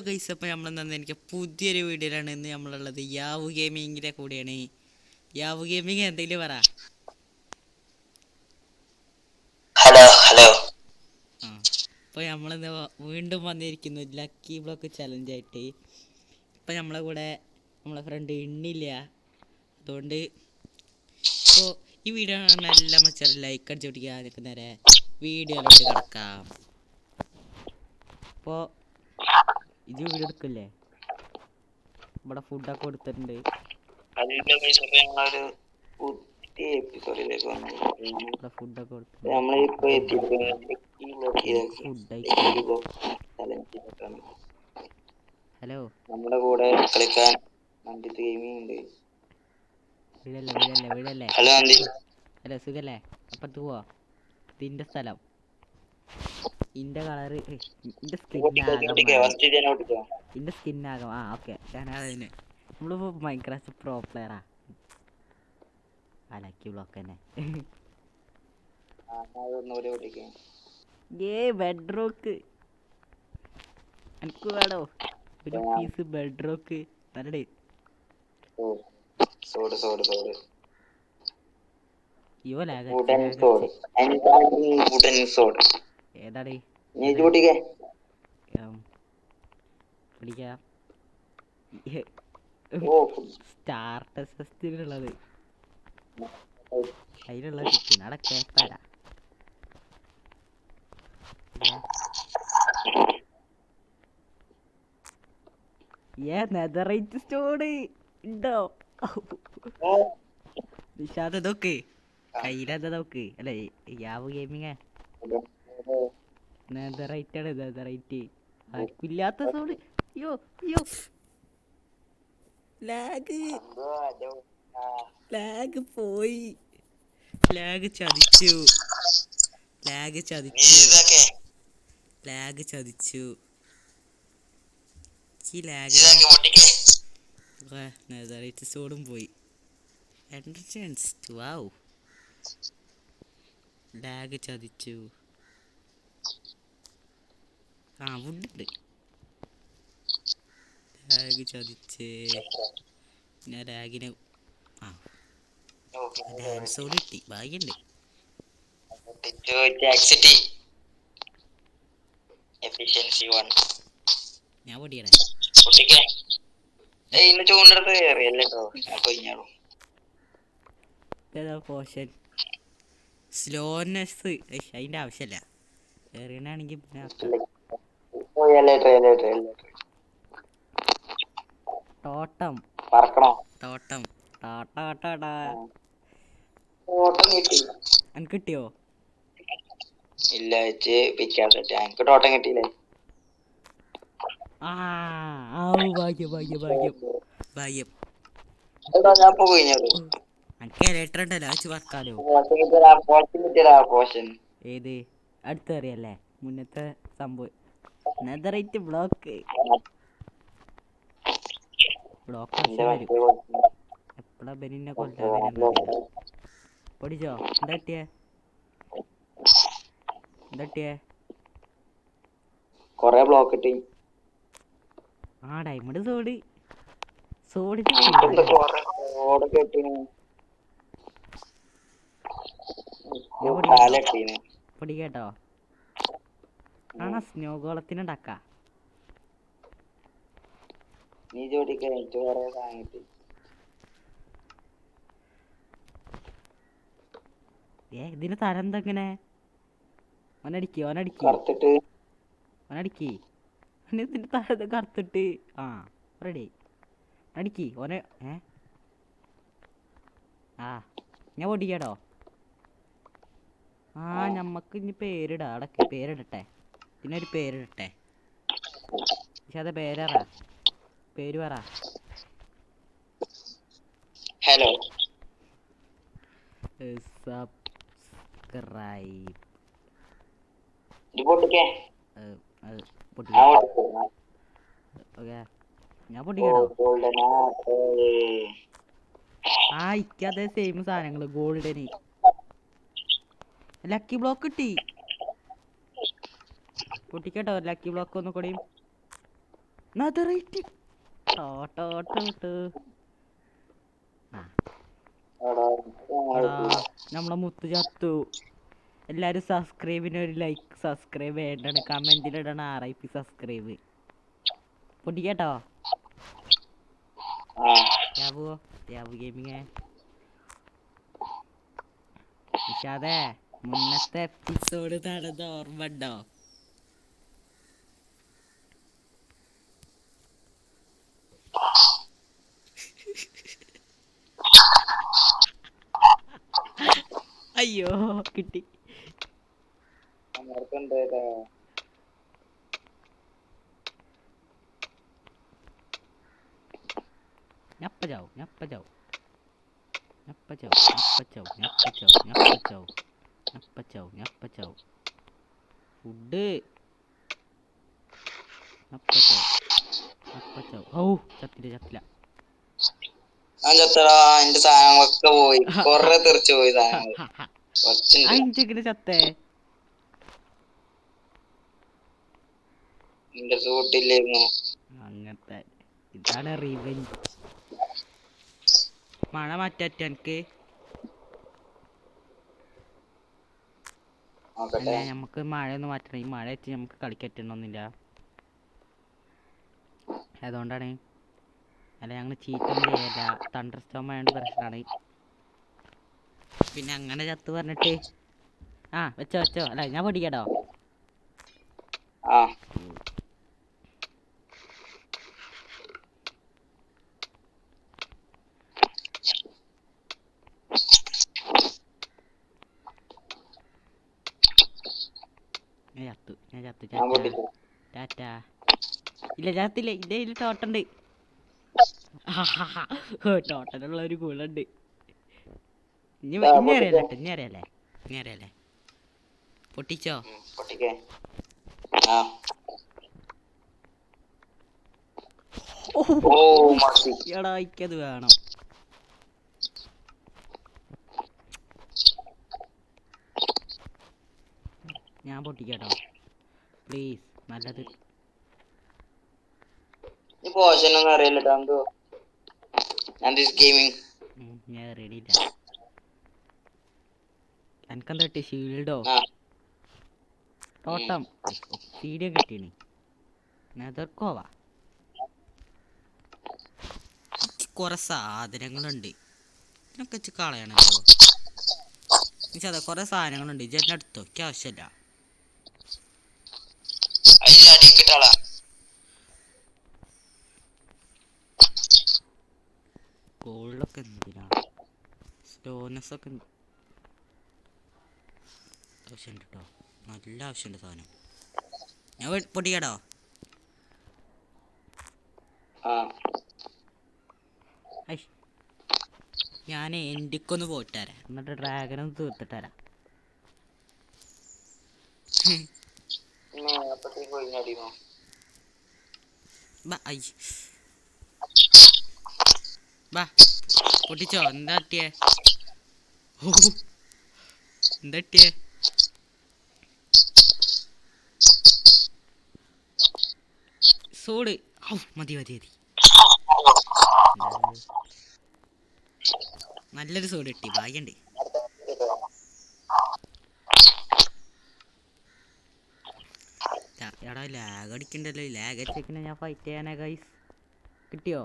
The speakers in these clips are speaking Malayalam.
ഗൈസ്, അപ്പോൾ നമ്മൾ എനിക്ക് പുതിയൊരു വീഡിയോയിലാണ് ഇന്ന് നമ്മളുള്ളത്. യാവു ഗെയിമിങ്ങിൻ്റെ കൂടെയാണ്. യാവു ഗെയിമിങ് എന്തെങ്കിലും പറ. Hello hello. ആ അപ്പോൾ നമ്മളിന്ന് വീണ്ടും വന്നിരിക്കുന്നു ലക്കി ബ്ലോക്ക് ചലഞ്ചായിട്ട്. ഇപ്പം നമ്മളെ കൂടെ നമ്മളെ ഫ്രണ്ട് എണ്ണില്ല. അതുകൊണ്ട് ഇപ്പോൾ ഈ വീഡിയോ കാണുന്ന എല്ലാ മച്ചാറും ലൈക്ക് അടിച്ച് പിടിക്കുക. അതൊക്കെ നേരെ വീഡിയോയിലോട്ട് കിടക്കാം. അപ്പോൾ ഇത് വീഡിയോ എടുക്കല്ലേ? ഇവിടെ ഫുഡൊക്കെ കൊടുത്തിട്ടുണ്ട്. ഇവിടെ ഫുഡൊക്കെ കൊടുത്തിട്ടുണ്ട്. ഹലോ, നമ്മുടെ കൂടെ കളിക്കാൻ മന്ദിത്ത് ഗെയിമിംഗ് ഉണ്ട്. വീടല്ലേ. ഹലോ അന്തി. ഹലോ, സുഖല്ലേ? അപ്പുറത്ത് പോവാ. ഇതിൻ്റെ സ്ഥലം, ഇന്റെ കളറ്, ഇന്റെ സ്കിന്നാകും. ആ ഓക്കെ, ഞാനതിന് നമ്മളിപ്പോൾ മൈൻക്രാഫ്റ്റ് പ്രോ പ്ലെയറാ. ആ ലക്കി ബ്ലോക്ക് തന്നെ. ബെഡ്റോക്ക് എനിക്ക് വേണോ? ഒരു പീസ് ബെഡ്റോക്ക് തരടേ. ഏതാടേ പിടിക്കാം. സ്റ്റാർ ടെസ്റ്റിനുള്ളത് അതിനുള്ള കിട്ടും. അവിടെ കേട്ടാരാ നെതറൈറ്റ് സ്റ്റോണ് ഉണ്ടോ? നിഷാദ് നോക്ക്, കയ്യിലെന്താ നോക്ക്. അല്ലേ, യാവു ഗെയിമിങ് നെതറൈറ്റ് ആണ്. നെതറൈറ്റ് ആർക്കില്ലാത്ത സോണ്. അയ്യോ അയ്യോ, ലാഗ് പോയി. ലാഗ് ചതിച്ചു. നെതറൈറ്റ് സ്റ്റോണും പോയി. ലാഗ് ചതിച്ചു. ആ വുഡുണ്ട്. ലാഗ് ചതിച്ച് ഞാൻ ലാഗിന് ഡാൻസോട് കിട്ടി. ഭാഗ്യണ്ട്. ഞാൻ പൊടിയണേ. പോഷൻ സ്ലോനെസ് അതിൻ്റെ ആവശ്യമല്ല. എറിയണാണെങ്കിൽ പിന്നെ തോട്ടം എനിക്ക് കിട്ടിയോ? ഇല്ല, എനിക്ക് ടോട്ടം കിട്ടിയില്ലേ? ഭാഗ്യം. ഞാൻ പോയിഞ്ഞത് എനിക്ക് ലെറ്റർ ഉണ്ടല്ലോ, അയച്ച് വർക്കാലോ. ഏത് അടുത്തറിയല്ലേ? മുന്നത്തെ സംഭവം നെതറൈറ്റ് ബ്ലോക്ക് വരും. എപ്പോഴാ ബെനിനെ കൊല്ലാ? പൊടിച്ചോ? എന്താ പറ്റിയേ? കൊറേ ബ്ലോക്ക് കിട്ടി. ആ ഡയമണ്ട് സോഡിന് പൊടി കേട്ടോ. ആണോ സ്നോ ഗോളത്തിനുണ്ടാക്കാം. ഇതിന് തരം എന്തെങ്ങനെ? ഓനടിക്ക് ഇതിന്റെ തരം കറുത്തിട്ട്. ആ റെഡി, അടിക്ക് ഓനെ. ഞാൻ പൊടിക്കാടോ. ഞമ്മക്ക് ഇനി പേരിടാ. അടക്ക് പേരിടട്ടെ. ഇതിനൊരു പേരിടട്ടെ. പക്ഷെ അത് പേര് പറ. Hello, subscribe. ഞാൻ പൊട്ടിക്കടോ. ഇക്കതേ സെയിം സാധനങ്ങള്. ഗോൾഡന് ലക്കി ബ്ലോക്ക് കിട്ടി. പൊട്ടിക്കട്ടോ ലക്കി ബ്ലോക്ക് ഒന്നും കൂടിയും. നദറൈറ്റ് ടോ ടോ ടോ ടോ. ആ എടാ നമ്മളെ മുത്ത് ചത്തു. എല്ലാരും സബ്സ്ക്രൈബിന് ഒരു ലൈക്ക് സബ്സ്ക്രൈബ് ചെയ്യണ്ടാണ്. കമന്റിലിടണം RIP സബ്സ്ക്രൈബ്. പൊട്ടിക്കട്ടോ യാബു ഗെയിമിങ്. നിഷാദേ മുന്നത്തെ എപ്പിസോഡ് നടന്ന ഓർമ്മ ഉണ്ടോ? അയ്യോ കിട്ടി. ഫുഡ് ചത്തില്ല. ഞാൻ ചത്തടാ, എന്റെ സാധനങ്ങളൊക്കെ പോയി, കൊറേ തെറിച്ചു പോയി സാധനങ്ങൾ. ചത്തേ എന്റെ സൂട്ടില്ലായിരുന്നു. അങ്ങനത്തെ ഇതാണ് റിവെഞ്ച്. മഴ മാറ്റാറ്റ എനിക്ക് അല്ല, നമുക്ക് മഴയൊന്നും മാറ്റണം. ഈ മഴ വെച്ച് നമുക്ക് കളിക്കറ്റണമെന്നില്ല. അതുകൊണ്ടാണ്. അല്ല ഞങ്ങൾ ചീറ്റൊന്നും ചെയ്യല്ല. തണ്ടർ സ്റ്റോം ആയതുകൊണ്ട് പ്രശ്നമാണ്. പിന്നെ അങ്ങനെ ചത്ത് പറഞ്ഞിട്ട് വെച്ചോ. അല്ല ഞാൻ പൊടിക്കട്ടോ. ഞാൻ ചത്തു ടാറ്റ. ഇല്ല ചത്തില്ല. ഇതേ ടോട്ടുണ്ട്. ടോട്ടലുള്ള ഒരു ഗുണുണ്ട്. ഇനി അറിയാലേ പൊട്ടിച്ചോ. എടാ എനിക്കത് വേണം. ഞാൻ പൊട്ടിക്കാട്ടോ പ്ലീസ്. നല്ലത് ഞാൻ റെഡിയില്ല. എനിക്കെന്താ കിട്ടി? ഷീൽഡോ ടോട്ടം സീഡിയം കിട്ടീനി. നെതർക്കോവാ കുറെ സാധനങ്ങളുണ്ട്. ഇതിനൊക്കെ വെച്ച് കളയണല്ലോ. അതെ കുറെ സാധനങ്ങളുണ്ട്. ഇജെന്നെ എടുത്തോ, എനിക്ക് ആവശ്യമില്ല. ഗോൾഡൊക്കെ എന്തിനാ? സ്റ്റോനസ് ഒക്കെ ആവശ്യമുണ്ട് കേട്ടോ. നല്ല ആവശ്യമുണ്ട് സാധനം. ഞാൻ പൊട്ടിക്കട്ടോ. ഞാൻ എൻഡിക്കൊന്ന് പോയിട്ടാരാ, എന്നിട്ട് ഡ്രാഗനൊന്ന് തീർത്തിട്ടാരാ. പൊട്ടിച്ചോ. എന്താ കിട്ടിയേ? സോഡ്. മതി. നല്ലൊരു സോഡ് കിട്ടി. ഭാഗ്യണ്ട്. എടാ ലാഗ് അടിക്കണ്ടല്ലോ. ലാഗ് അടിച്ചേക്കിനെ ഞാൻ ഫൈറ്റ് ചെയ്യാനാ ഗൈസ്. കിട്ടിയോ?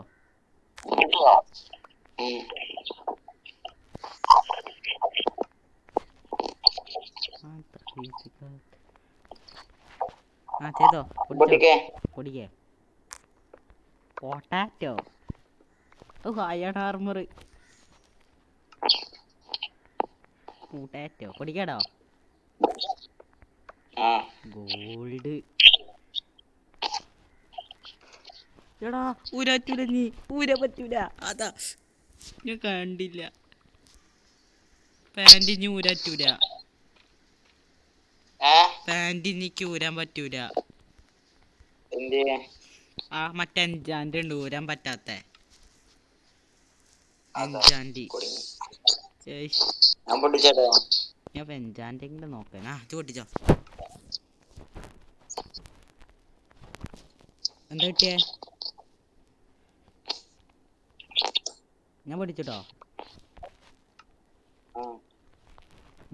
ചെയ്തോ. പൊടിക്കേ. പൊട്ടാറ്റോ. Iron armour. പൊട്ടാറ്റോ പൊടിക്കാടോ. ഗോൾഡ്. എടാ ഊരാറ്റൂല. നീ ഊരാൻ പറ്റൂല. അതാ ഞാൻ കണ്ടില്ല. പാൻറ് ഊരാറ്റൂല. പാൻറ് എനിക്ക് ഊരാൻ പറ്റൂല. മറ്റേ എൻജാൻറ് ഉണ്ട് ഊരാൻ പറ്റാത്ത എൻജാൻറ്. ഞാൻ എൻജാൻറെങ്കിലും നോക്കാൻ. ഇത് പൊട്ടിച്ചോ. എന്താ കിട്ടിയേ? ഞാൻ പഠിച്ചിട്ടോ. ആ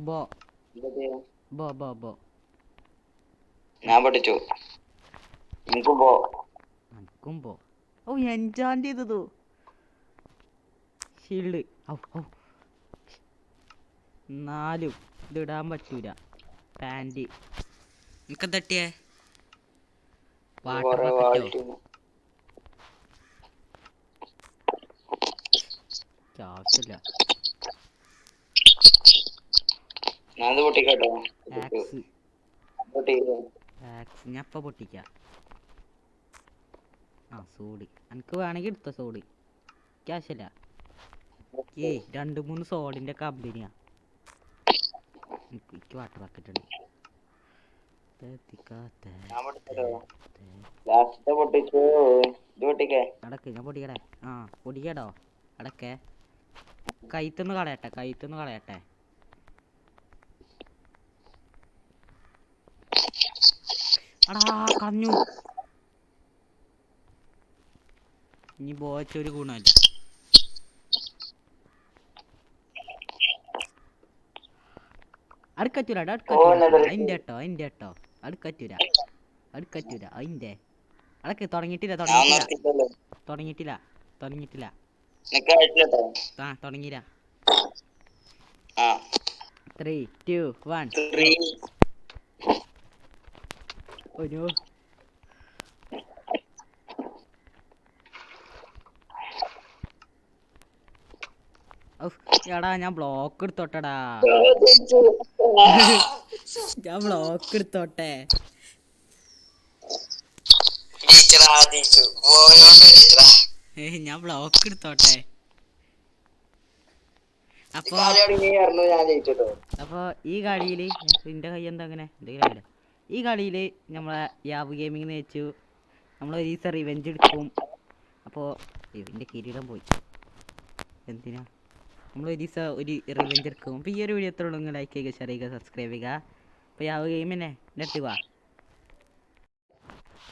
ബോ എന്താ ചെയ്യാ? ബോ ബോ ബോ ഞാൻ പഠിച്ചു. എനിക്കും പോ. എനിക്കും ബോ. ഓ എൻചാൻ്റ് ചെയ്തതോ ഷീൽഡ്. എന്നാലും ഇതിടാൻ പറ്റൂല പാൻറ്. എനിക്ക് തട്ടിയേ വാട്ടർ കൊറേ ബക്കറ്റോ? വാൾട്ടിന്. ആവശ്യമില്ല. ഞാനത് പൊട്ടിക്കട്ടോ. ആക്സ് പൊട്ടിക്കോ. ആക്സ് ഞാൻ ഇപ്പം പൊട്ടിക്കാം. ആ സോഡ് എനിക്ക് വേണമെങ്കിൽ എടുത്തോ സോഡ്. ക്യാഷല്ല. ഏയ് 2-3 സോഡിൻ്റെ കമ്പനിയാ. എനിക്ക് വാട്ടർ ബക്കറ്റ് ഉണ്ട്. ഞാൻ പൊട്ടിച്ചോ. ലാസ്റ്റ് പൊട്ടിച്ചു. ഇത് പൊട്ടിക്കേ. അടക്ക് ഞാൻ പൊടിക്കടേ. ആ പൊടിക്കടോ അടക്കേ. കൈത്തൊന്ന് കളയട്ടെ. അടാ കളഞ്ഞു. ഇനി പോച്ചൊരു ഗുണമല്ല. അടുക്കറ്റൂല അതിൻ്റെ കേട്ടോ അടുക്കറ്റൂല അതിൻ്റെ അടക്ക്. തുടങ്ങിയിട്ടില്ല. തുടങ്ങിയില്ല. 3, 2, 1 ഒരു എടാ ഞാൻ ബ്ലോക്ക് എടുത്തോട്ടെടാ. ഞാൻ ബ്ലോക്ക് എടുത്തോട്ടെ. ഞാൻ ബ്ലോക്ക് എടുത്തോട്ടെ. അപ്പൊ ഈ കളിയിൽ എൻ്റെ കൈ എന്താ അങ്ങനെ എന്തെങ്കിലും. ഈ കളിയിൽ നമ്മളെ യാബ് ഗെയിമിങ് വെച്ചു നമ്മളൊരു ദിവസം റിവെഞ്ച് എടുക്കും. അപ്പോൾ എൻ്റെ കിരീടം പോയി. എന്തിനാ നമ്മളൊരു ദിവസം ഒരു റിവെഞ്ച് എടുക്കും. അപ്പോൾ ഈ ഒരു വീഡിയോ എത്ര ഉള്ളൂ. ലൈക്ക് ചെയ്യുക, ഷെയർ ചെയ്യുക, സബ്സ്ക്രൈബ് ചെയ്യുക. അപ്പോൾ യാബ് ഗെയിം തന്നെ നെറ്റ് വാ.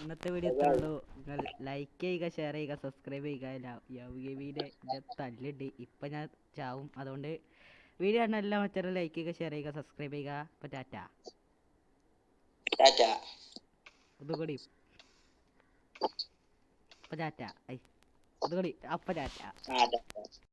ഇന്നത്തെ വീഡിയോ എത്ര ഉള്ളൂ. നിങ്ങൾ ലൈക്ക് ചെയ്യുക, ഷെയർ ചെയ്യുക, സബ്സ്ക്രൈബ് ചെയ്യുക. യാബ് ഗെയിമിൻ്റെ തല്ലുണ്ട്. ഇപ്പം ഞാൻ ചാവും. അതുകൊണ്ട് വീഡിയോ കാണുന്ന എല്ലാ മറ്റൊരു ലൈക്ക് ചെയ്യുക, ഷെയർ ചെയ്യുക, സബ്സ്ക്രൈബ് ചെയ്യുക. അപ്പോൾ ടാറ്റ. ഒന്നുകൂടി അപ്പം ടാറ്റ. ഒന്നുകൂടി അപ്പം ടാറ്റ.